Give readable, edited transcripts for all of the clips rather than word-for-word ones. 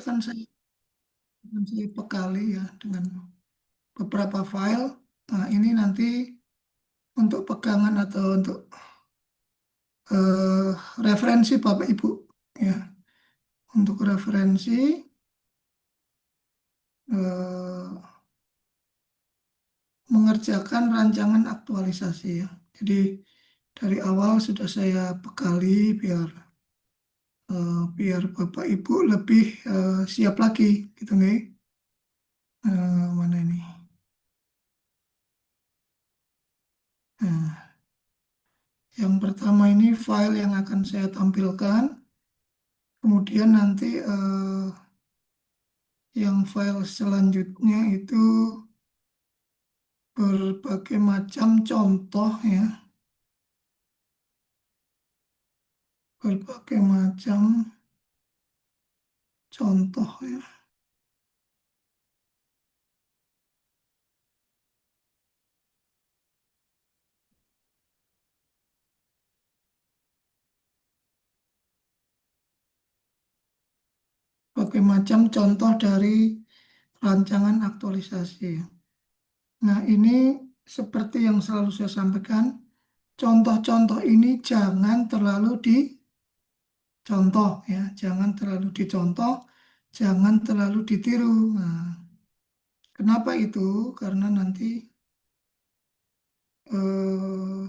akan saya bekali ya dengan beberapa file. Nah, ini nanti untuk pegangan atau untuk eh, referensi Bapak Ibu ya. Untuk referensi eh, mengerjakan rancangan aktualisasi ya. Jadi dari awal sudah saya bekali biar Bapak Ibu lebih siap lagi gitu nih. Mana ini? Nah, yang pertama ini file yang akan saya tampilkan. Kemudian nanti yang file selanjutnya itu berbagai macam contoh ya, berbagai macam contoh ya, berbagai macam contoh dari rancangan aktualisasi ya. Nah, ini seperti yang selalu saya sampaikan, contoh-contoh ini jangan terlalu dicontoh ya, jangan terlalu dicontoh, jangan terlalu ditiru. Nah, kenapa itu? Karena nanti eh,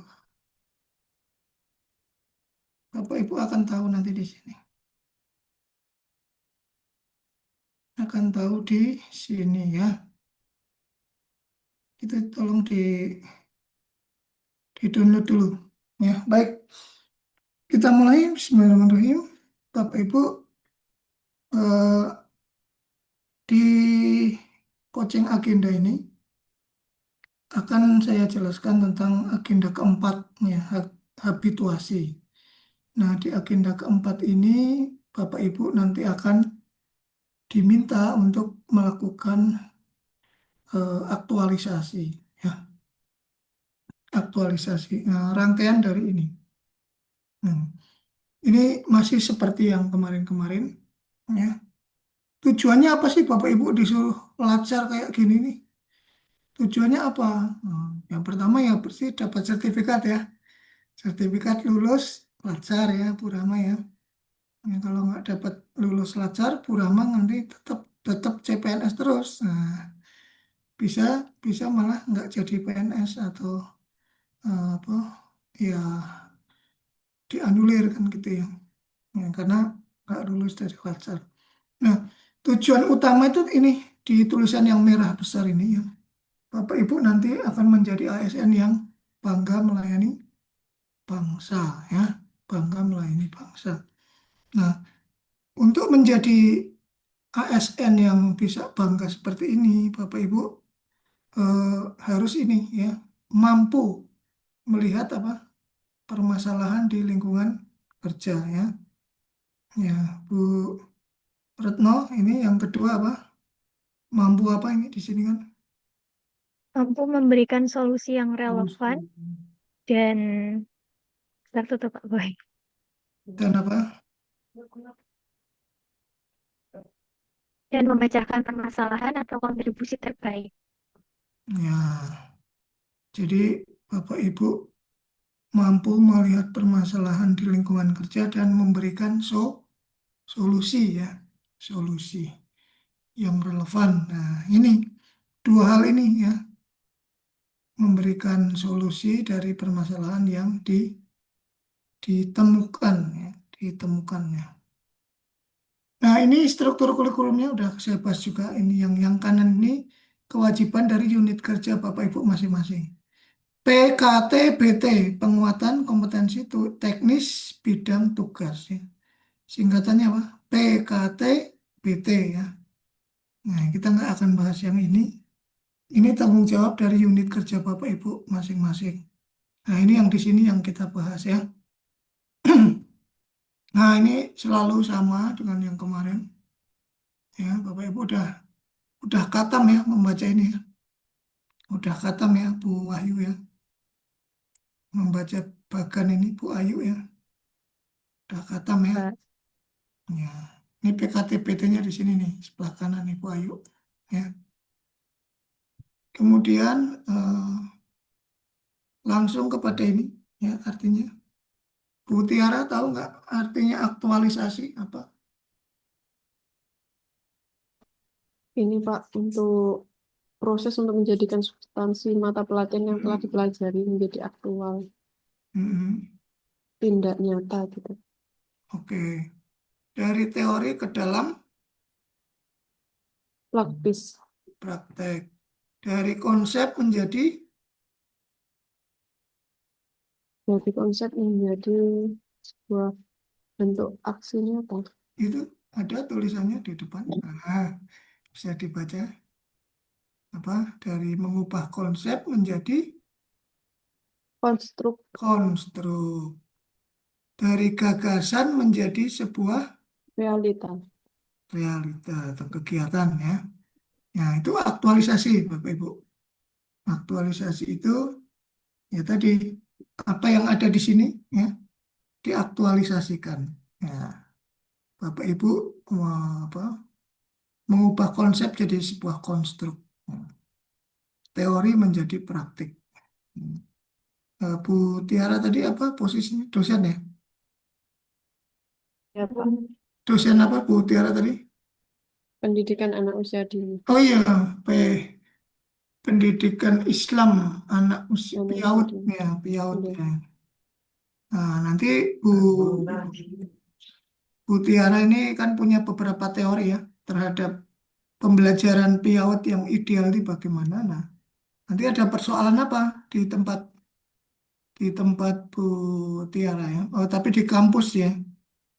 Bapak Ibu akan tahu nanti di sini. Akan tahu di sini ya. Itu tolong di-download dulu. Ya, baik. Kita mulai. Bismillahirrahmanirrahim. Bapak Ibu, eh, di coaching agenda ini akan saya jelaskan tentang agenda keempat ya, habituasi. Nah, di agenda keempat ini Bapak Ibu nanti akan diminta untuk melakukan aktualisasi ya, aktualisasi. Nah, rangkaian dari ini. Hmm. Ini masih seperti yang kemarin-kemarin ya. Tujuannya apa sih Bapak Ibu disuruh pelajar kayak gini nih? Tujuannya apa? Yang pertama ya pasti dapat sertifikat ya. Sertifikat lulus pelajar ya, Purama ya. Ya, kalau nggak dapat lulus pelajar, Purama nanti tetap tetap CPNS terus. Nah, bisa bisa malah nggak jadi PNS atau apa ya dianulir kan gitu ya. Ya, karena nggak lulus dari pelajar. Nah, tujuan utama itu ini di tulisan yang merah besar ini ya. Bapak Ibu nanti akan menjadi ASN yang bangga melayani bangsa ya, bangga melayani bangsa. Nah, untuk menjadi ASN yang bisa bangga seperti ini, Bapak Ibu harus ini ya, mampu melihat apa permasalahan di lingkungan kerja ya. Ya, Bu Retno, ini yang kedua apa? Mampu apa ini di sini kan? Mampu memberikan solusi yang relevan Solusi. dan tertutup Pak Boy. Dan apa? Dan memecahkan permasalahan atau kontribusi terbaik. Ya, jadi Bapak Ibu mampu melihat permasalahan di lingkungan kerja dan memberikan solusi ya, solusi yang relevan. Nah, ini dua hal ini ya, memberikan solusi dari permasalahan yang ditemukan ya, ditemukannya. Nah, ini struktur kurikulumnya udah saya bahas juga ini yang kanan ini kewajiban dari unit kerja Bapak Ibu masing-masing. PKTBT, penguatan kompetensi teknis bidang tugas ya. Singkatannya apa? PKTBT ya. Nah, kita nggak akan bahas yang ini. Ini tanggung jawab dari unit kerja Bapak Ibu masing-masing. Nah, ini yang di sini yang kita bahas ya. Nah, ini selalu sama dengan yang kemarin. Ya, Bapak Ibu udah katam ya membaca ini ya. Udah katam ya Bu Wahyu ya. Membaca bagan ini Bu Ayu ya. Udah katam ya. Pak. Ya. Ini PKTPT-nya di sini nih, sebelah kanan Ibu Ayu. Ya. Kemudian langsung kepada ini, ya artinya. Bu Tiara tahu nggak artinya aktualisasi apa? Ini Pak, untuk proses untuk menjadikan substansi mata pelajaran yang telah Mm, dipelajari menjadi aktual, mm, tindak nyata gitu. Oke, dari teori ke dalam Praktis, praktek, dari konsep menjadi dari konsep menjadi sebuah bentuk aksi nyata. itu ada tulisannya di depan. Nah, bisa dibaca apa? Dari mengubah konsep menjadi Konstruk konstruk, dari gagasan menjadi sebuah realita. realita atau kegiatan ya. Nah, itu aktualisasi Bapak Ibu. Aktualisasi itu ya tadi apa yang ada di sini ya diaktualisasikan. Ya, Bapak Ibu apa, mengubah konsep jadi sebuah konstruk. Ya, teori menjadi praktik. Hmm. Bu Tiara tadi apa posisinya? Dosen ya? Ya, Pak. Dosen apa Bu Tiara tadi? Pendidikan anak usia dini, Oh iya, P, Pendidikan Islam anak usia anak usia PIAUD dini. ya, PIAUD Iya. ya. Nah, nanti Bu Tiara ini kan punya beberapa teori ya terhadap pembelajaran PIAUD yang ideal itu bagaimana. Nah, nanti ada persoalan apa di tempat Bu Tiara ya. Oh, tapi di kampus ya.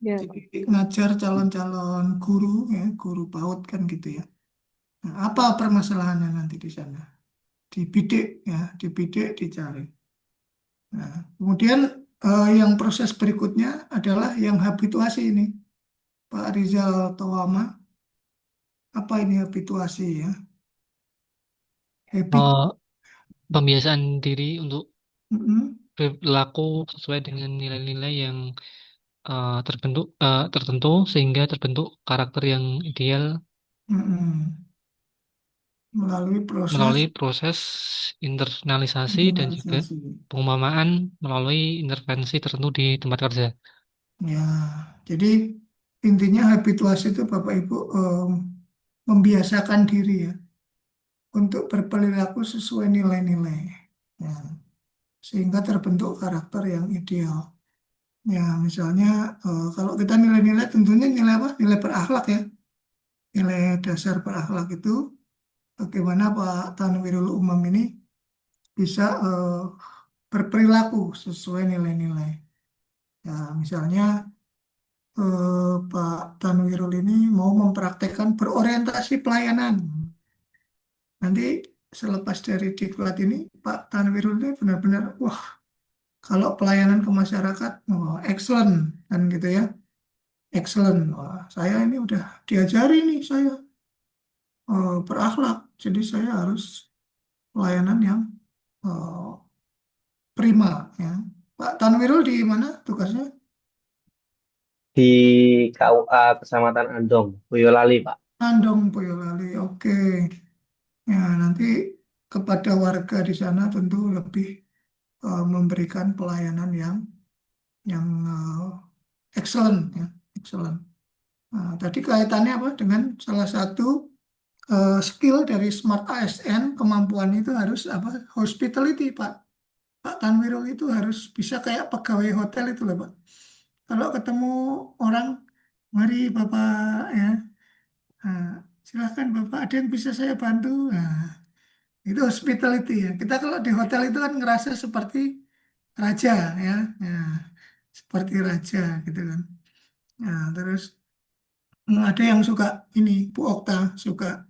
Ya, Jadi ngajar calon-calon guru ya, guru PAUD kan gitu ya. Nah, apa permasalahannya nanti di sana? Dibidik ya, dibidik, dicari. Nah, kemudian yang proses berikutnya adalah yang habituasi ini, Pak Rizal Tawama. Apa ini habituasi ya? Habit. eh, Pembiasaan diri untuk Mm-mm, berlaku sesuai dengan nilai-nilai yang tertentu sehingga terbentuk karakter yang ideal mm-mm. Melalui proses melalui proses internalisasi dan juga internalisasi. pengumpamaan melalui intervensi tertentu di tempat kerja. Ya, jadi intinya habituasi itu Bapak Ibu membiasakan diri ya untuk berperilaku sesuai nilai-nilai. Ya, sehingga terbentuk karakter yang ideal. Ya, misalnya kalau kita nilai-nilai tentunya nilai apa? Nilai berakhlak ya. Nilai dasar berakhlak itu bagaimana Pak Tanwirul Umam ini bisa berperilaku sesuai nilai-nilai. Ya, misalnya Pak Tanwirul ini mau mempraktekkan berorientasi pelayanan. Nanti selepas dari diklat ini, Pak Tanwirul ini benar-benar, wah, kalau pelayanan ke masyarakat, oh, excellent, kan gitu ya, excellent. Wah, saya ini udah diajari nih, saya berakhlak, jadi saya harus pelayanan yang eh, prima, ya. Pak Tanwirul di mana tugasnya? Di KUA Kecamatan Andong, Boyolali, Pak. Andong Boyolali, oke. Ya, nanti kepada warga di sana tentu lebih memberikan pelayanan yang excellent ya, excellent. Nah, tadi kaitannya apa dengan salah satu skill dari Smart ASN, kemampuan itu harus apa? Hospitality, Pak. Pak Tanwirul itu harus bisa kayak pegawai hotel itu loh, Pak. Kalau ketemu orang, mari Bapak ya, nah, silahkan Bapak, ada yang bisa saya bantu. Nah, itu hospitality ya. Kita kalau di hotel itu kan ngerasa seperti raja ya, ya seperti raja gitu kan. Nah, terus ada yang suka ini, Bu Okta suka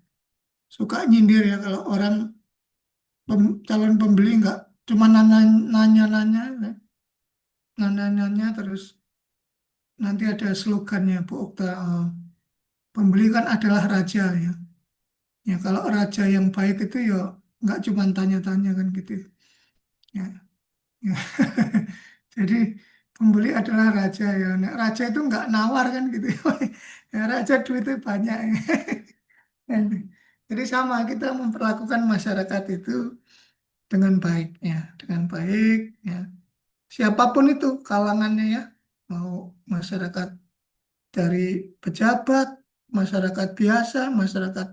suka nyindir ya kalau orang calon pembeli nggak cuma nanya-nanya, ya. Nanya-nanya terus nanti ada slogannya Bu Okta, pembeli kan adalah raja ya. Ya kalau raja yang baik itu ya nggak cuma tanya-tanya kan gitu. Ya, ya. Jadi Pembeli adalah raja ya. Nah, raja itu nggak nawar kan gitu. Ya, raja duitnya banyak. Jadi sama kita memperlakukan masyarakat itu dengan baik ya, dengan baik ya. Siapapun itu kalangannya ya, mau masyarakat dari pejabat, masyarakat biasa, masyarakat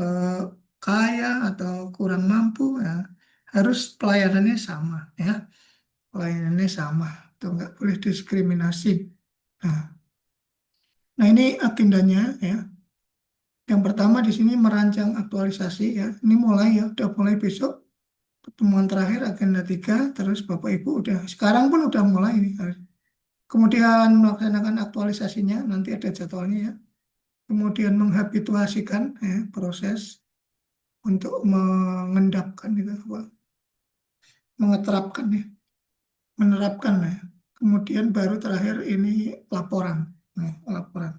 eh, kaya atau kurang mampu ya, harus pelayanannya sama ya, pelayanannya sama, itu nggak boleh diskriminasi. Nah, nah ini agendanya ya. Yang pertama di sini merancang aktualisasi ya. Ini mulai ya, udah mulai besok pertemuan terakhir agenda 3, terus Bapak Ibu udah sekarang pun udah mulai ini. Kemudian melaksanakan aktualisasinya, nanti ada jadwalnya ya. Kemudian menghabituasikan ya, proses untuk mengendapkan itu apa? Mengeterapkan ya, menerapkan ya. Kemudian baru terakhir ini laporan. Nah, laporan,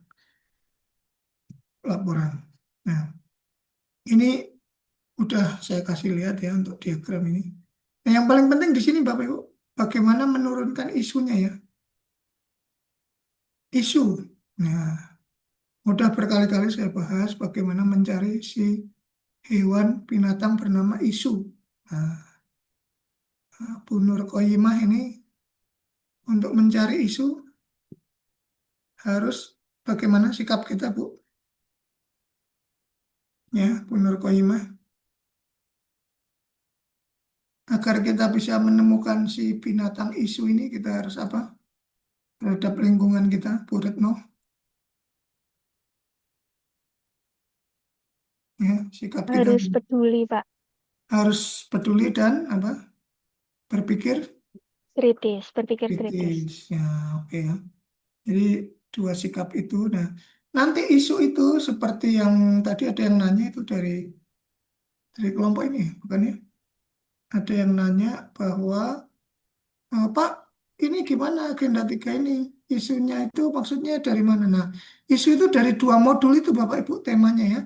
laporan. Nah, ini udah saya kasih lihat ya untuk diagram ini. Nah, yang paling penting di sini Bapak Ibu, bagaimana menurunkan isunya ya. Isu. Nah, udah berkali-kali saya bahas bagaimana mencari si hewan binatang bernama isu. Nah, Bu Nur Qoyimah ini untuk mencari isu harus bagaimana sikap kita Bu? Ya, Bu Nur Qoyimah. Agar kita bisa menemukan si binatang isu ini kita harus apa? Terhadap lingkungan kita, Bu Retno. Ya, sikap kita Harus peduli, Pak. harus peduli dan apa? Berpikir Kritis, berpikir kritis. kritis. Ya, oke ya. Jadi dua sikap itu. Nah, nanti isu itu seperti yang tadi ada yang nanya itu dari kelompok ini, bukan ya? Ada yang nanya bahwa Pak, ini gimana agenda 3 ini? Isunya itu maksudnya dari mana? Nah, isu itu dari dua modul itu Bapak Ibu temanya ya.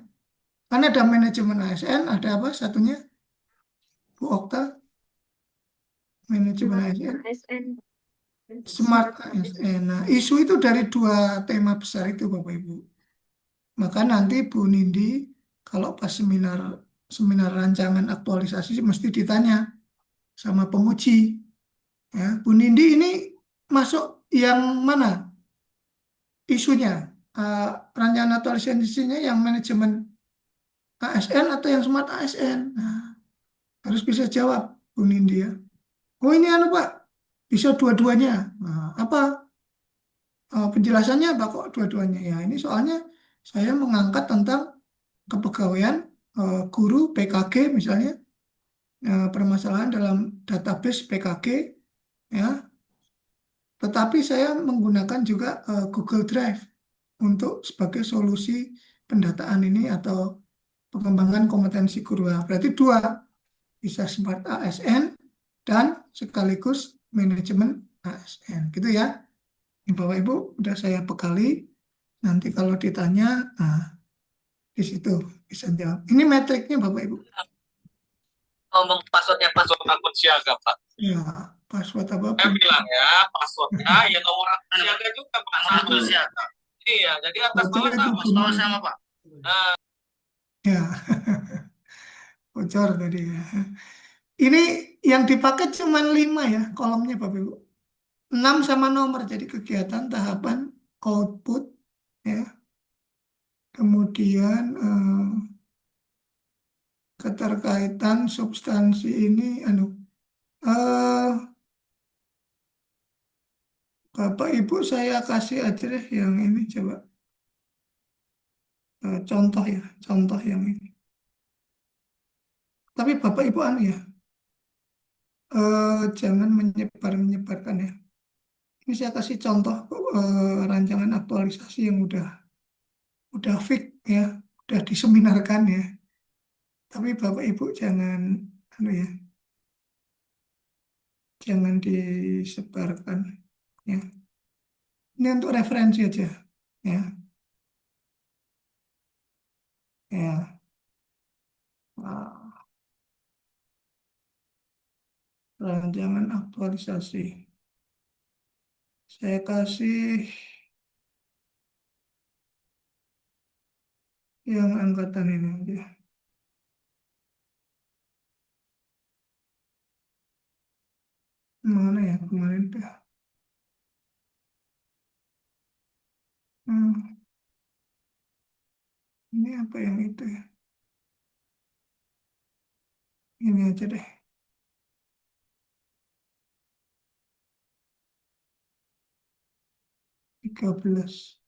Karena ada manajemen ASN, ada apa satunya? Bu Okta, manajemen ASN, ASN. Smart ASN. Nah, isu itu dari dua tema besar itu Bapak Ibu. Maka nanti Bu Nindi kalau pas seminar seminar rancangan aktualisasi mesti ditanya sama penguji. Ya, Bu Nindi ini masuk yang mana isunya? Eh, Rancangan aktualisasinya yang manajemen ASN atau yang smart ASN? Nah, harus bisa jawab Bu Nindi ya. Oh ini anu Pak, bisa dua-duanya. Nah, apa penjelasannya apa kok dua-duanya? Ya ini soalnya saya mengangkat tentang kepegawaian guru PKG misalnya, permasalahan dalam database PKG ya, tetapi saya menggunakan juga Google Drive untuk sebagai solusi pendataan ini atau pengembangan kompetensi guru. Nah, berarti dua, bisa smart ASN dan sekaligus manajemen ASN gitu ya. Ini Bapak Ibu udah saya bekali, nanti kalau ditanya nah, di situ bisa jawab. Ini metriknya Bapak Ibu. Ngomong passwordnya password akun siaga, Pak. Ya, password apa Saya pun. bilang ya, passwordnya ya nomor akun siaga juga, Pak. Akun siaga. Iya, jadi atas Bocor bawah itu sama. gimana? Sama, Pak. Nah, Ya, bocor tadi ya. Ini yang dipakai cuma 5 ya kolomnya Bapak Ibu. 6 sama nomor, jadi kegiatan, tahapan, output, ya. Kemudian keterkaitan substansi ini, eh, Bapak Ibu saya kasih aja deh yang ini coba. Contoh ya, contoh yang ini. Tapi Bapak Ibu ya, jangan menyebarkan ya. Ini saya kasih contoh rancangan aktualisasi yang udah fix ya, udah diseminarkan ya. Tapi Bapak Ibu jangan ya, jangan disebarkan ya. Ini untuk referensi aja ya. Ya. Nah, rancangan aktualisasi. Saya kasih yang angkatan ini aja. Mana ya kemarin tuh? Hmm, ini apa yang itu ya? Ini aja deh. 13.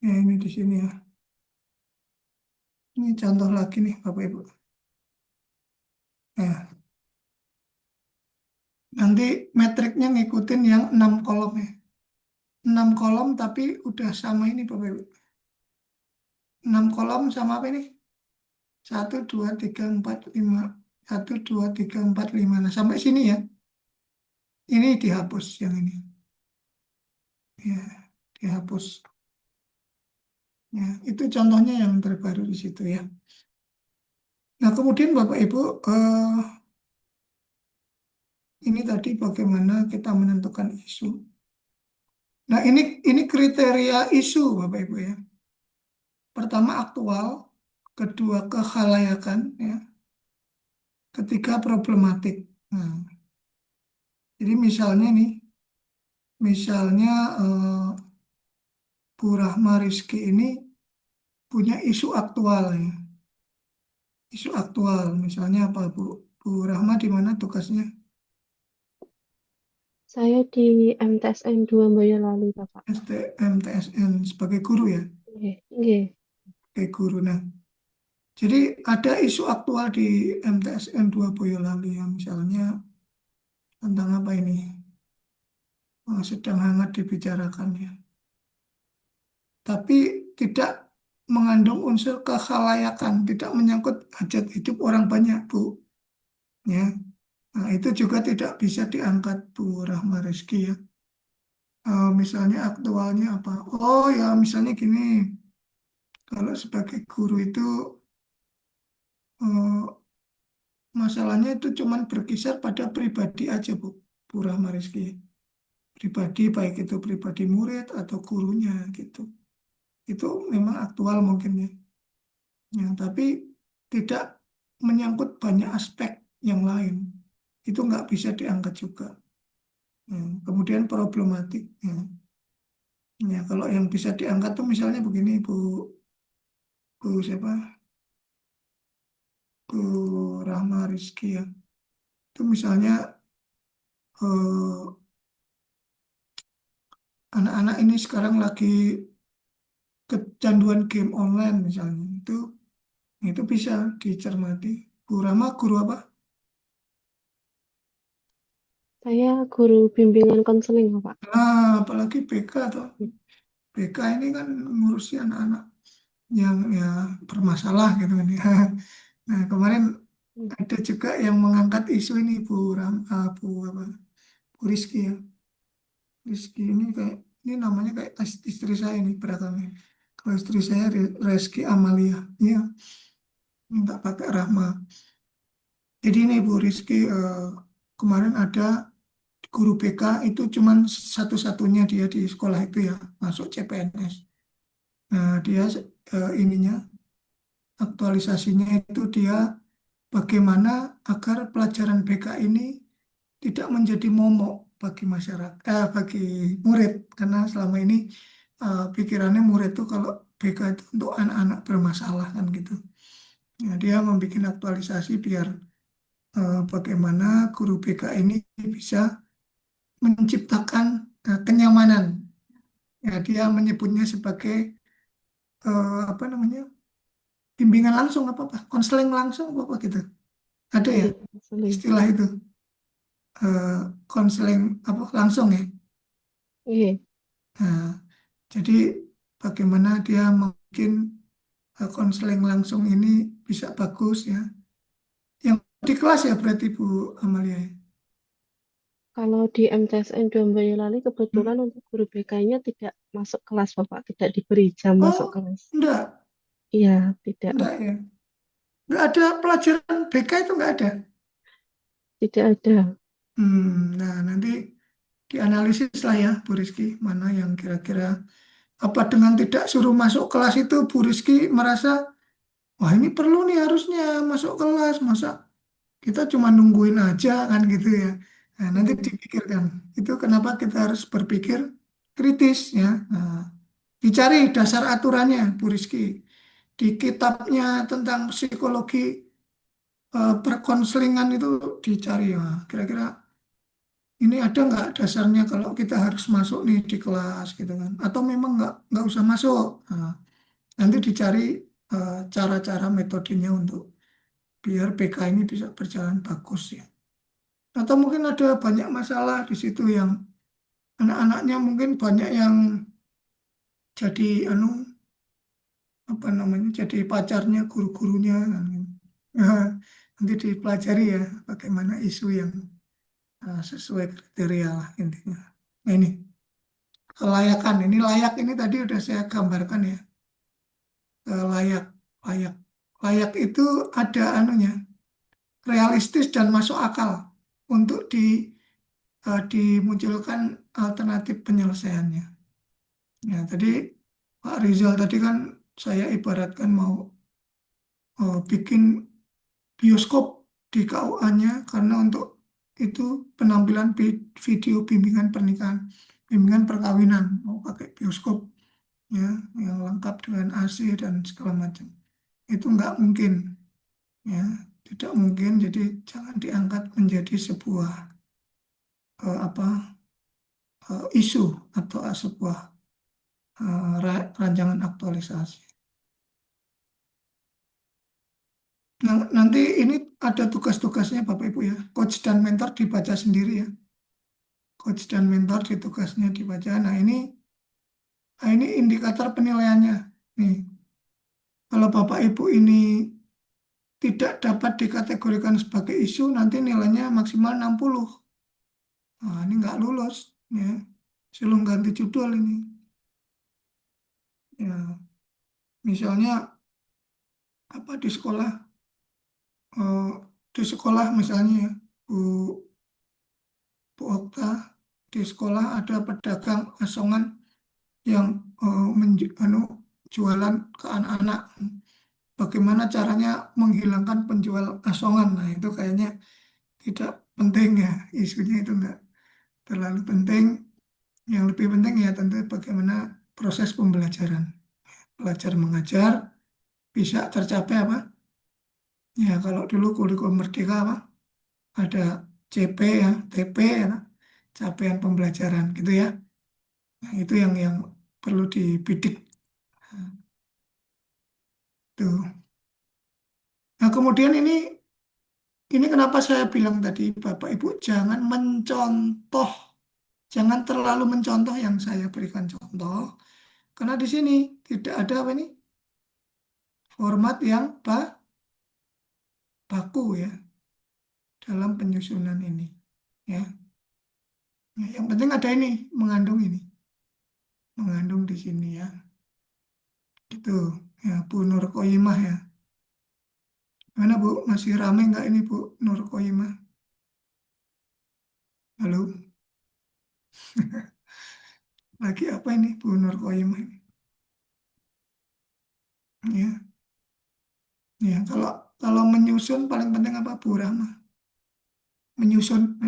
Ya ini di sini ya. Ini contoh lagi nih Bapak Ibu. Nah, nanti metriknya ngikutin yang 6 kolom ya. 6 kolom tapi udah sama ini Bapak Ibu. 6 kolom sama apa ini? 1, 2, 3, 4, 5. 1, 2, 3, 4, 5. Nah, sampai sini ya. Ini dihapus yang ini. Ya, dihapus. Ya, itu contohnya yang terbaru di situ ya. Nah, kemudian Bapak Ibu, ini tadi bagaimana kita menentukan isu. Nah, ini kriteria isu Bapak Ibu ya. Pertama aktual, kedua kekhalayakan ya, ketiga problematik. Nah, jadi misalnya nih, misalnya Bu Rahma Rizky ini punya isu aktual ya. Isu aktual, misalnya apa Bu? Bu Rahma di mana tugasnya? Saya di MTSN 2 Boyolali, Bapak. STM, TSN sebagai guru ya, Nggih, nggih. sebagai guru. Nah, jadi ada isu aktual di MTSN 2 Boyolali yang misalnya tentang apa ini? Sedang hangat dibicarakan ya. Tapi tidak mengandung unsur kekhalayakan, tidak menyangkut hajat hidup orang banyak, Bu. Ya. Nah, itu juga tidak bisa diangkat Bu Rahma Rizky ya. Misalnya aktualnya apa? Oh ya, misalnya gini, kalau sebagai guru itu eh, masalahnya itu cuman berkisar pada pribadi aja, Bu Rahma Rizky. Pribadi, baik itu pribadi murid atau gurunya gitu. Itu memang aktual mungkin ya. Ya, tapi tidak menyangkut banyak aspek yang lain. Itu nggak bisa diangkat juga. Ya, kemudian problematik. Ya. Ya, kalau yang bisa diangkat tuh misalnya begini, Bu siapa? Bu Rahma Rizky ya. Itu misalnya eh, anak-anak ini sekarang lagi kecanduan game online misalnya. Itu bisa dicermati. Bu Rahma guru apa? Saya guru bimbingan konseling, Bapak. Nah, apalagi BK atau BK ini kan ngurusi anak-anak yang ya bermasalah gitu kan ya. Nah, kemarin Hmm. ada juga yang mengangkat isu ini Bu apa? Bu Rizky ya. Rizky ini kayak ini namanya kayak istri saya ini belakangnya. Kalau istri saya Rizky Amalia, iya, minta pakai Rahma. Jadi ini Bu Rizky kemarin ada guru BK itu cuman satu-satunya dia di sekolah itu ya masuk CPNS. Nah, dia ininya aktualisasinya itu dia bagaimana agar pelajaran BK ini tidak menjadi momok bagi masyarakat, bagi murid, karena selama ini pikirannya murid itu kalau BK itu untuk anak-anak bermasalah kan gitu. Nah, dia membuat aktualisasi biar bagaimana guru BK ini bisa menciptakan kenyamanan. Ya, dia menyebutnya sebagai apa namanya bimbingan langsung apa konseling langsung apa gitu. Ada ya Nggih, konseling. istilah itu eh, konseling apa langsung ya. Nggih. Nah, jadi bagaimana dia mungkin konseling langsung ini bisa bagus ya. Yang di kelas ya berarti Bu Amalia ya. Kalau di MTSN 2 Boyolali kebetulan Hmm. untuk guru BK-nya tidak masuk kelas, Bapak. Tidak diberi jam masuk Oh, kelas. enggak, Iya, tidak, enggak Bapak. ya. Enggak ada pelajaran BK itu enggak ada. Tidak ada. Nah, nanti dianalisis lah ya Bu Rizky, mana yang kira-kira apa dengan tidak suruh masuk kelas itu Bu Rizky merasa, wah ini perlu nih harusnya masuk kelas, masa kita cuma nungguin aja kan gitu ya. Nah, nanti Hmm. dipikirkan, itu kenapa kita harus berpikir kritis ya. Nah, dicari dasar aturannya Bu Rizky. Di kitabnya tentang psikologi perkonselingan itu dicari ya. Kira-kira ini ada nggak dasarnya kalau kita harus masuk nih di kelas gitu kan? Atau memang nggak usah masuk? Nah, nanti dicari cara-cara metodenya untuk biar PK ini bisa berjalan bagus ya. Atau mungkin ada banyak masalah di situ yang anak-anaknya mungkin banyak yang jadi apa namanya jadi pacarnya guru-gurunya kan. Nah, nanti dipelajari ya bagaimana isu yang sesuai kriteria lah intinya. Nah ini kelayakan ini layak ini tadi udah saya gambarkan ya. Layak layak layak itu ada anunya realistis dan masuk akal untuk dimunculkan alternatif penyelesaiannya. Ya tadi Pak Rizal tadi kan saya ibaratkan mau bikin bioskop di KUA-nya karena untuk itu penampilan video bimbingan pernikahan, bimbingan perkawinan mau pakai bioskop ya yang lengkap dengan AC dan segala macam. Itu nggak mungkin ya, tidak mungkin. Jadi jangan diangkat menjadi sebuah apa isu atau sebuah rancangan aktualisasi. Nah, nanti ini ada tugas-tugasnya Bapak Ibu ya. Coach dan mentor dibaca sendiri ya. Coach dan mentor di tugasnya dibaca. Nah ini indikator penilaiannya. Nih, kalau Bapak Ibu ini tidak dapat dikategorikan sebagai isu, nanti nilainya maksimal 60. Nah, ini nggak lulus ya. Silahkan ganti judul ini. Ya, misalnya apa eh, di sekolah misalnya ya, Bu Bu Okta, di sekolah ada pedagang asongan yang jualan ke anak-anak. Bagaimana caranya menghilangkan penjual asongan? Nah, itu kayaknya tidak penting ya, isunya itu enggak terlalu penting. Yang lebih penting ya tentu bagaimana proses pembelajaran. Belajar mengajar bisa tercapai apa? Ya, kalau dulu kurikulum merdeka apa? Ada CP ya, TP ya, capaian pembelajaran gitu ya. Nah, itu yang perlu dibidik. Tuh. Nah, kemudian ini kenapa saya bilang tadi, Bapak Ibu, jangan mencontoh, jangan terlalu mencontoh yang saya berikan contoh, karena di sini tidak ada apa ini format yang baku ya dalam penyusunan ini. Ya, nah, yang penting ada ini mengandung di sini ya. Itu ya Bu Nur Koyimah ya. Mana Bu, masih ramai nggak ini Bu Nur Koyimah? Halo, lagi apa ini Bu Nur Koyimah ini? Ya. Ya, kalau menyusun paling penting apa Bu Rahma? Menyusun,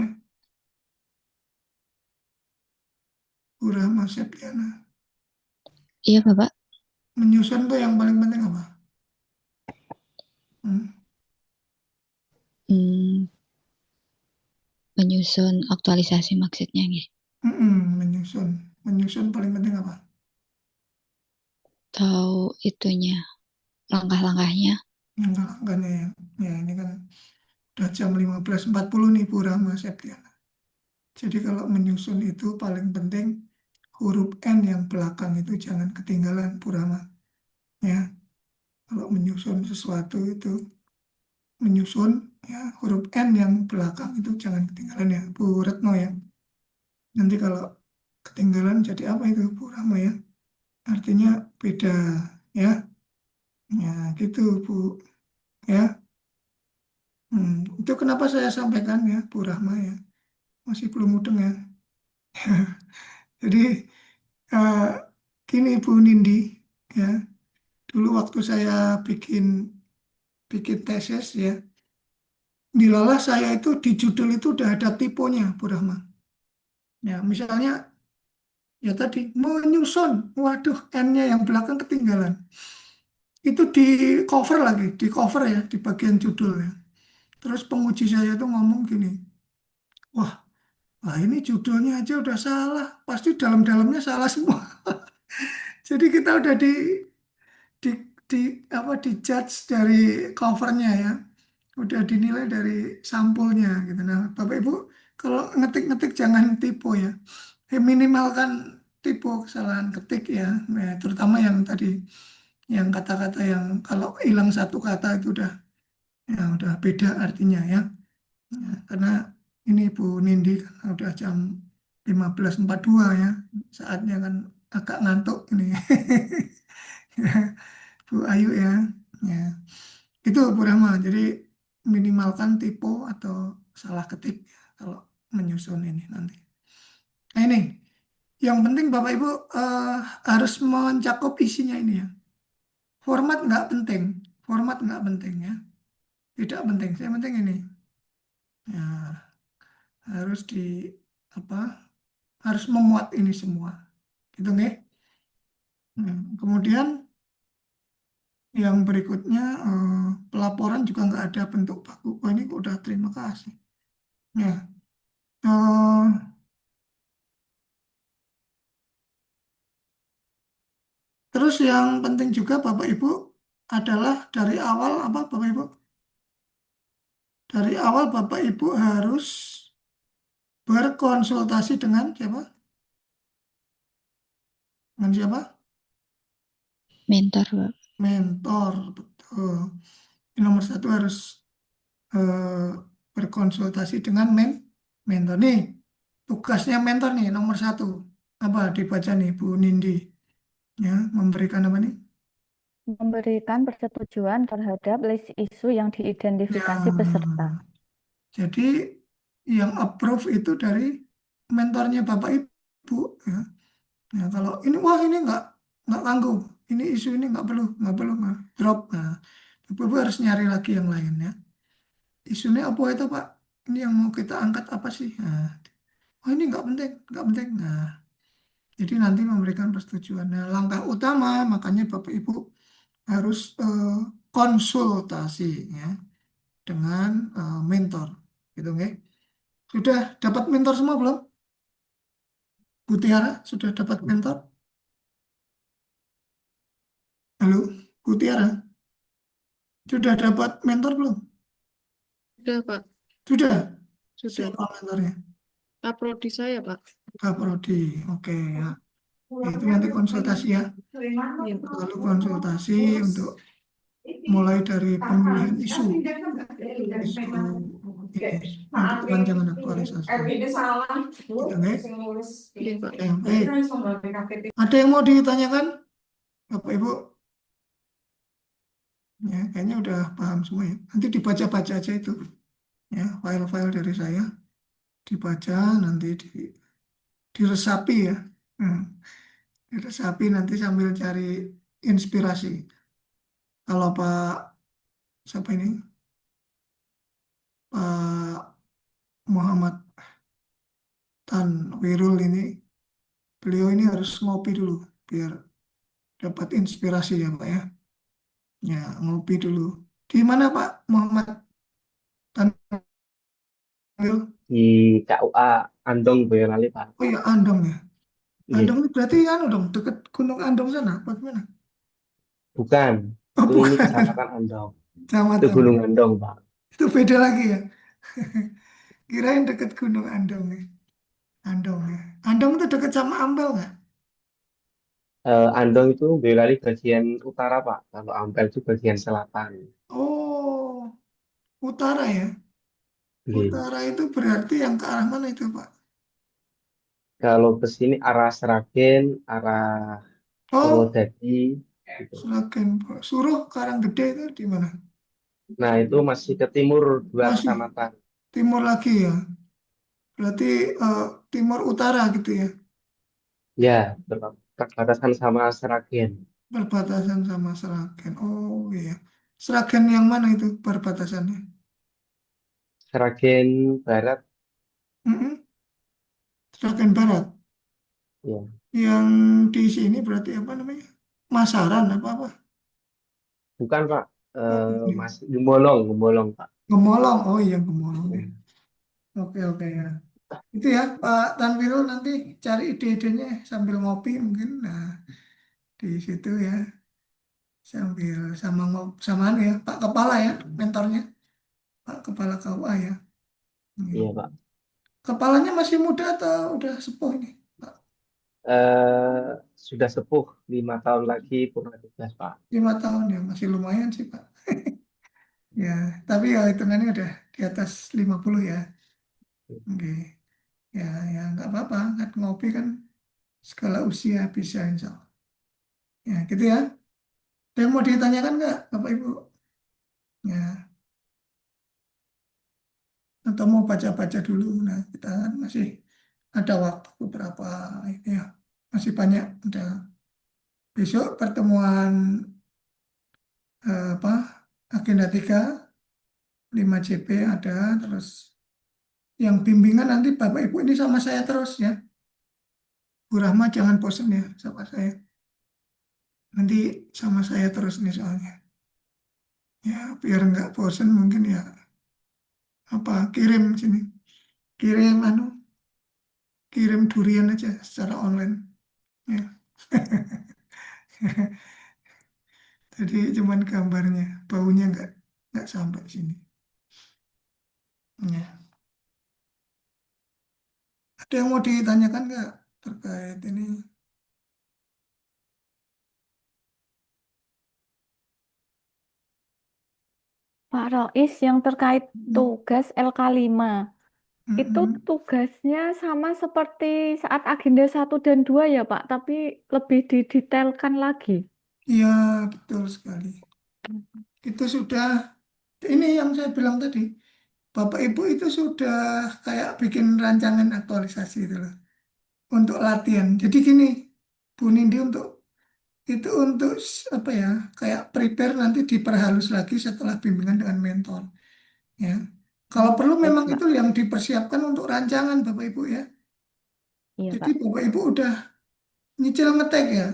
Bu Rahma Septiana. Iya, Bapak. Menyusun tuh yang paling penting apa? Hmm? Hmm, Menyusun aktualisasi maksudnya nggih. Menyusun. Menyusun paling penting apa? Tahu itunya, langkah-langkahnya. Langkah-langkahnya ya. Ya, ini kan udah jam 15.40 nih Bu Rahma Septiana. Jadi kalau menyusun itu paling penting huruf N yang belakang itu jangan ketinggalan Bu Rahma. Ya, kalau menyusun sesuatu itu menyusun ya huruf N yang belakang itu jangan ketinggalan ya Bu Retno ya. Nanti kalau ketinggalan jadi apa itu Bu Rama ya? Artinya beda ya. Ya gitu Bu ya. Itu kenapa saya sampaikan ya, Bu Rahma ya, masih belum mudeng ya. Jadi eh, gini Bu Nindi ya, dulu waktu saya bikin bikin tesis ya, dilalah saya itu di judul itu udah ada tiponya Bu Rahma. Ya, misalnya ya tadi menyusun, waduh N-nya yang belakang ketinggalan. Itu di cover lagi, di cover ya, di bagian judulnya. Terus penguji saya tuh ngomong gini, wah, ini judulnya aja udah salah, pasti dalam-dalamnya salah semua. Jadi kita udah di, di apa di judge dari covernya ya, udah dinilai dari sampulnya gitu. Nah, Bapak Ibu kalau ngetik-ngetik jangan tipu ya. Minimalkan tipe kesalahan ketik ya. Nah, terutama yang tadi yang kata-kata yang kalau hilang satu kata itu udah beda artinya ya. Nah, karena ini Bu Nindi kan udah jam 15.42 ya. Saatnya kan agak ngantuk ini. Bu Ayu ya. Ya, itu Bu Rahma. Jadi minimalkan tipe atau salah ketik ya, kalau menyusun ini nanti. Nah ini yang penting Bapak Ibu harus mencakup isinya ini ya. Format nggak penting, format nggak penting ya, tidak penting. Saya penting ini ya, harus di apa? Harus memuat ini semua, gitu nggih. Kemudian yang berikutnya pelaporan juga nggak ada bentuk baku. Oh ini udah terima kasih. Ya, eh, terus yang penting juga Bapak Ibu adalah dari awal apa Bapak Ibu? Dari awal Bapak Ibu harus berkonsultasi dengan siapa? Dengan siapa? Mentor, Pak. Mentor, betul. Yang nomor satu harus eh, berkonsultasi dengan mentor. Nih, tugasnya mentor nih, nomor satu. Apa dibaca nih, Bu Nindi? Ya, memberikan apa nih? Memberikan persetujuan terhadap list isu yang diidentifikasi Ya, peserta. jadi yang approve itu dari mentornya Bapak Ibu. Ya. Nah, kalau ini, wah ini nggak ganggu. Ini isu ini nggak perlu, drop. Nah, Bapak Ibu harus nyari lagi yang lain ya. Isunya apa itu Pak? Ini yang mau kita angkat apa sih? Nah, oh ini nggak penting, nggak penting. Nah, jadi nanti memberikan persetujuan. Nah, langkah utama makanya Bapak Ibu harus konsultasi ya dengan mentor, gitu nggak? Sudah dapat mentor semua belum? Bu Tiara sudah dapat mentor? Halo, Bu Tiara sudah dapat mentor belum? Sudah, Pak. Sudah. Sudah. Siapa mentornya? Kaprodi saya, Pak. Kak Prodi. Oke ya. Itu nanti konsultasi ya. Iya, Pak. Lalu konsultasi untuk mulai dari pemilihan isu ini untuk rancangan aktualisasi. Gitu, nggak? Iya, Pak. Ya, baik. Ada yang mau ditanyakan, Bapak Ibu? Ya, kayaknya udah paham semua ya. Nanti dibaca-baca aja itu, ya, file-file dari saya dibaca, nanti diresapi ya. Hmm, diresapi nanti sambil cari inspirasi. Kalau Pak siapa ini? Pak Muhammad Tanwirul ini, beliau ini harus ngopi dulu biar dapat inspirasi ya Pak ya. Ya, ngopi dulu. Di mana Pak Muhammad Tanwirul? Di KUA Andong Boyolali, Pak. Oh ya, Andong ya. Iya, Andong ini berarti anu dong, deket Gunung Andong sana, apa gimana? bukan. Oh, Itu ini bukan. Kecamatan Andong. Itu Kecamatan. Gunung Andong, Pak. Itu beda lagi ya. Kirain deket Gunung Andong nih. Andong ya. Andong itu deket sama Ampel nggak? Andong itu Boyolali bagian utara, Pak. Kalau Ampel itu bagian selatan. Oh, utara ya. Iya. Utara itu berarti yang ke arah mana itu, Pak? Kalau ke sini arah Seragen, arah Oh, Purwodadi, gitu. Seragen. Suruh Karanggede itu di mana? Nah, itu masih ke timur 2 Masih kecamatan. timur lagi ya. Berarti timur utara gitu ya. Ya, berbatasan sama Seragen. Berbatasan sama Seragen. Oh iya. Seragen yang mana itu perbatasannya? Seragen Barat, Mm-mm. Seragen Barat. ya. Yang di sini berarti apa namanya? Masaran apa-apa? Bukan, Pak. Oh, ini. Mas Gembolong, Gembolong, Pak. Gemolong. Oh iya, Gemolong ya. Ya. Oke, oke ya. Itu ya, Pak Tanwirul nanti cari ide-idenya sambil ngopi mungkin. Nah, di situ ya. Sambil sama anu ya, Pak Kepala ya, mentornya. Pak Kepala KUA ya. Ini. Iya, Pak. Kepalanya masih muda atau udah sepuh ini, Pak? Eh, sudah sepuh 5 tahun lagi purna tugas, Pak. 5 tahun ya, masih lumayan sih, Pak. Ya, tapi ya hitungannya udah di atas 50 ya. Oke. Ya, ya nggak apa-apa, kan ngopi kan segala usia bisa insya Allah. Ya, gitu ya. Ada yang mau ditanyakan nggak, Bapak Ibu? Ya, atau mau baca-baca dulu? Nah, kita kan masih ada waktu beberapa ini ya, masih banyak. Ada besok pertemuan apa agenda 3 5JP ada, terus yang bimbingan nanti Bapak Ibu ini sama saya terus ya. Bu Rahma jangan bosan ya sama saya. Nanti sama saya terus nih soalnya. Ya, biar nggak bosan mungkin ya apa kirim sini. Kirim kirim durian aja secara online ya. Jadi cuman gambarnya, baunya nggak sampai sini. Ya. Ada yang mau ditanyakan nggak terkait ini? Pak Rois, yang terkait tugas LK5, itu Mm-mm. tugasnya sama seperti saat agenda 1 dan 2 ya Pak, tapi lebih didetailkan lagi. Iya, betul sekali. Itu sudah, ini yang saya bilang tadi, Bapak Ibu itu sudah kayak bikin rancangan aktualisasi itu loh, untuk latihan. Jadi gini, Bu Nindi untuk apa ya, kayak prepare nanti diperhalus lagi setelah bimbingan dengan mentor. Ya, kalau perlu Baik, memang Pak. itu yang dipersiapkan untuk rancangan Bapak Ibu ya. Iya, Jadi Pak. Bapak Ibu udah nyicil ngetek ya.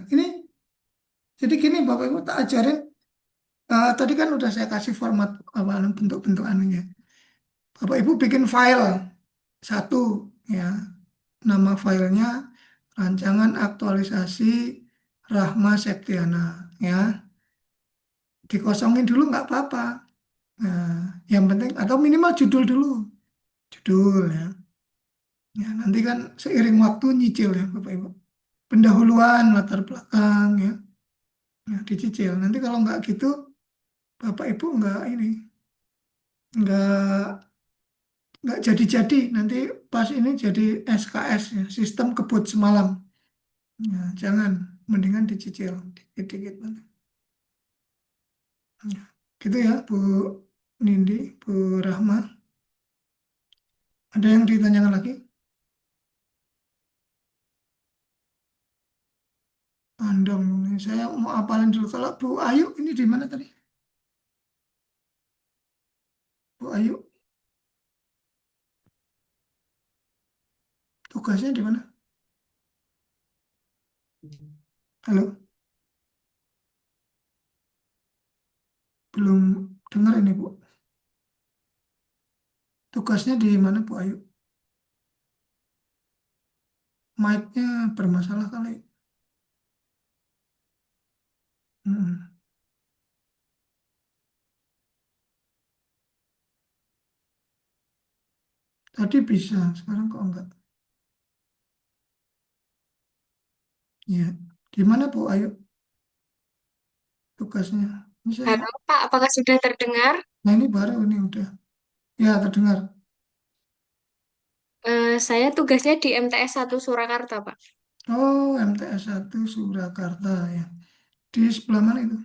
Jadi gini Bapak Ibu tak ajarin. Tadi kan udah saya kasih format apa bentuk-bentuk anunya. Bapak Ibu bikin file satu ya. Nama filenya rancangan aktualisasi Rahma Septiana ya. Dikosongin dulu nggak apa-apa. Nah, yang penting atau minimal judul dulu. Judul ya. Ya, nanti kan seiring waktu nyicil ya Bapak Ibu. Pendahuluan, latar belakang ya. Ya, dicicil. Nanti kalau nggak gitu, Bapak Ibu nggak jadi-jadi. Nanti pas ini jadi SKS ya, sistem kebut semalam. Ya, jangan, mendingan dicicil dikit-dikit nanti. Ya, gitu ya Bu Nindi, Bu Rahma. Ada yang ditanyakan lagi? Andong, ini saya mau apalin dulu. Kalau Bu Ayu ini di mana tadi? Bu Ayu, tugasnya di mana? Halo, belum dengar ini Bu. Tugasnya di mana Bu Ayu? Mic-nya bermasalah kali. Hmm. Tadi bisa, sekarang kok enggak? Ya, gimana Bu Ayu tugasnya? Ini saya, Halo Pak, apakah sudah terdengar? nah ini baru ini udah. Ya, terdengar. Saya tugasnya di MTS 1 Surakarta, Pak. Oh, MTS 1 Surakarta ya. Di sebelah mana itu?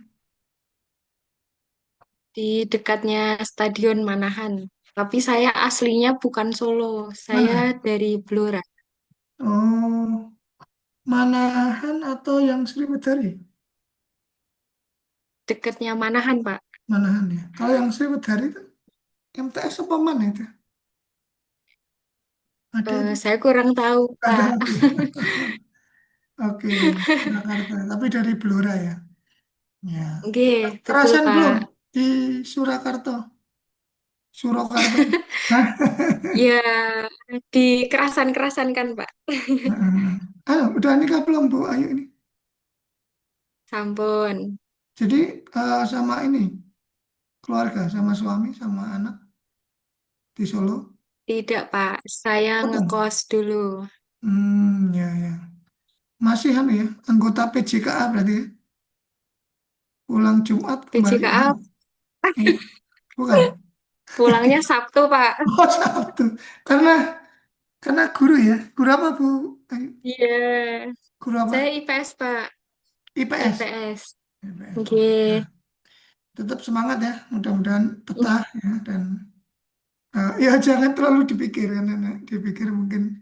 di dekatnya Stadion Manahan. Tapi saya aslinya bukan Solo, saya Mana? dari Blora. Oh, Manahan atau yang Sriwedari? Dekatnya Manahan, Pak. Manahan ya. Kalau yang Sriwedari itu MTS apa mana itu? Ada itu? Saya kurang tahu, Nggak ada Pak. lagi. Oke, Jakarta. Tapi dari Blora ya. Ya. Oke, betul, Kerasan belum Pak. di Surakarta? Surakarta. Hah? Ya, dikerasan-kerasan kan, Pak. Halo, udah nikah belum Bu Ayu ini? Sampun. Jadi sama ini keluarga, sama suami, sama anak di Solo. Tidak, Pak. Saya Potong. ngekos dulu. Ya ya. Masih anu ya, anggota PJKA berarti ya. Pulang Jumat kembali PJKA Ahad. Eh, bukan. pulangnya Sabtu, Pak. Oh, Sabtu. Karena guru ya. Guru apa Bu Ayu? Iya, Guru apa? saya IPS, Pak. IPS. IPS. IPS. Oke. Oke. Nah, tetap semangat ya. Mudah-mudahan betah ya dan ya jangan terlalu dipikir kan, dipikir mungkin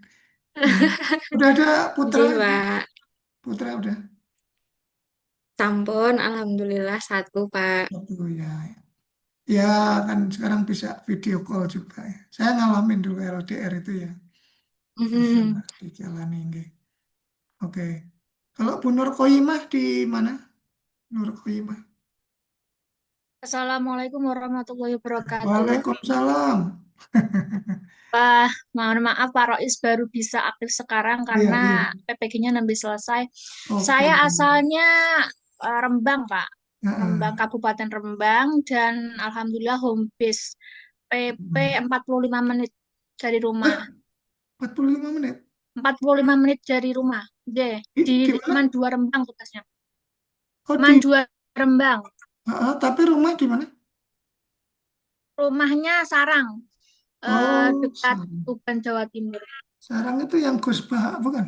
ini. Udah ada putra Oke, itu, Pak. putra udah Sampun, Alhamdulillah satu, Pak. satu ya. Ya kan sekarang bisa video call juga ya. Saya ngalamin dulu LDR itu ya, bisa Mhm. lah dijalani nggih. Oke. Kalau Bu Nur Koyimah di mana? Nur Koyimah. Assalamualaikum warahmatullahi wabarakatuh. Waalaikumsalam. Mohon maaf Pak Rois baru bisa aktif sekarang Iya, karena iya. PPG-nya nembe selesai. Oke. Saya asalnya Rembang, Pak. Rembang, Heeh. Kabupaten Rembang, dan Alhamdulillah home base PP 45 menit dari rumah. 45 menit. 45 menit dari rumah. Deh, di Di mana? Mandua Rembang tugasnya. Oh, Mandua Rembang. tapi rumah di mana? Rumahnya Sarang, Oh, dekat Sarang. Tuban, Jawa Timur. Sarang itu yang Gus Bah, bukan?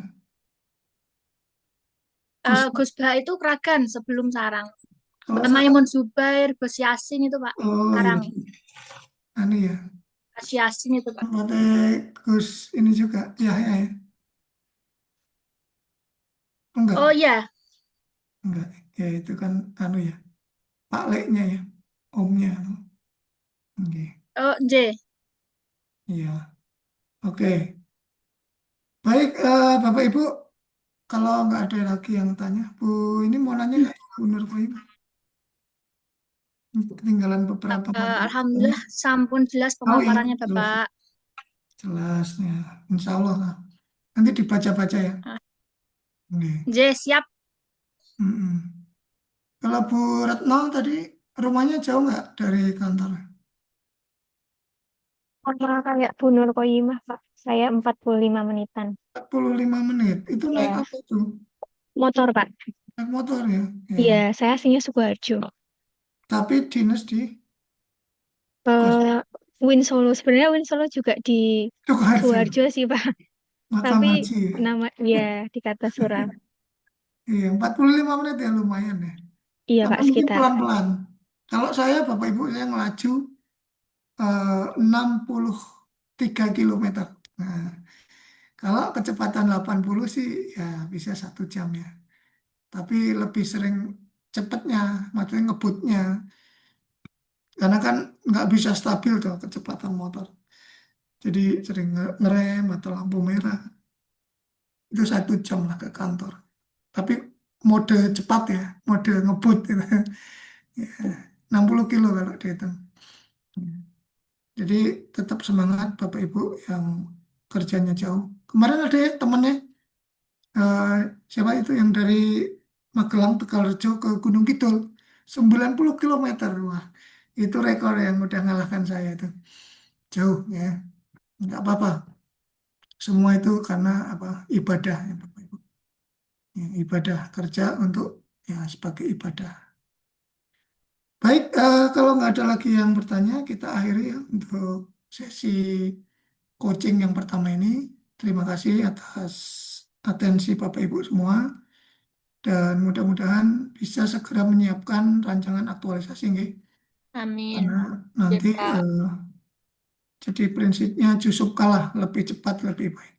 Gus, Gus Bah itu Kragan sebelum Sarang. kalau Mbak Sarang, Maimun Zubair, Gus Yasin itu Pak. oh iya, Sarang, anu ya, Gus Yasin itu Pak. tempatnya Gus ini juga, Yahya ya, Oh enggak, iya, enggak, ya itu kan anu ya, Pak Leknya ya, omnya, oke, oh J. iya, oke, baik, Bapak Ibu, kalau nggak ada lagi yang tanya, Bu ini mau nanya nggak, Bu Nur Fahim? Ketinggalan beberapa materi. Alhamdulillah sampun jelas Oh ya, pemaparannya jelas, Bapak. jelas ya, Insya Allah lah. Nanti dibaca-baca ya. Ah, Oke. J siap. Mm-mm. Kalau Bu Retno tadi rumahnya jauh nggak dari kantor? Sama kayak Bu Nur Koyimah, Pak. Saya 45 menitan. 45 menit. Itu naik Ya, apa itu? motor, Pak. Naik motor ya? Iya, Ya. saya aslinya Sukoharjo. Tapi dinas di Kos Eh, Win Solo. Sebenarnya Win Solo juga di Sukoharjo, Sukoharjo sih, Pak. Makam Tapi Haji ya. nama, ya, di Kartasura. Iya, 45 menit ya lumayan ya. Iya, Tapi Pak, mungkin sekitar. pelan-pelan. Kalau saya, Bapak Ibu, saya ngelaju 63 kilometer. Nah, kalau kecepatan 80 sih ya bisa 1 jam ya. Tapi lebih sering cepetnya, maksudnya ngebutnya. Karena kan nggak bisa stabil tuh kecepatan motor. Jadi sering ngerem atau lampu merah. Itu 1 jam lah ke kantor. Tapi mode cepat ya, mode ngebut gitu. Ya, 60 kilo kalau dihitung. Jadi tetap semangat Bapak Ibu yang kerjanya jauh. Kemarin ada ya temennya, eh, siapa itu yang dari Magelang Tegalrejo ke Gunung Kidul, 90 kilometer. Wah, itu rekor yang udah ngalahkan saya itu. Jauh ya, nggak apa-apa. Semua itu karena apa? Ibadah ya Bapak Ibu. Ya, ibadah kerja untuk ya sebagai ibadah. Baik, kalau nggak ada lagi yang bertanya, kita akhiri ya untuk sesi coaching yang pertama ini. Terima kasih atas atensi Bapak Ibu semua dan mudah-mudahan bisa segera menyiapkan rancangan aktualisasi nggih. Amin. karena Ya, nanti Pak. jadi prinsipnya jusuk kalah lebih cepat lebih baik.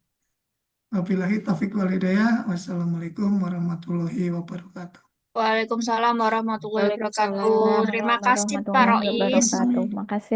Wabillahi taufiq wal hidayah. Wassalamualaikum warahmatullahi wabarakatuh. Waalaikumsalam warahmatullahi wabarakatuh. Waalaikumsalam. Terima kasih Pak warahmatullahi Rois. wabarakatuh. Makasih.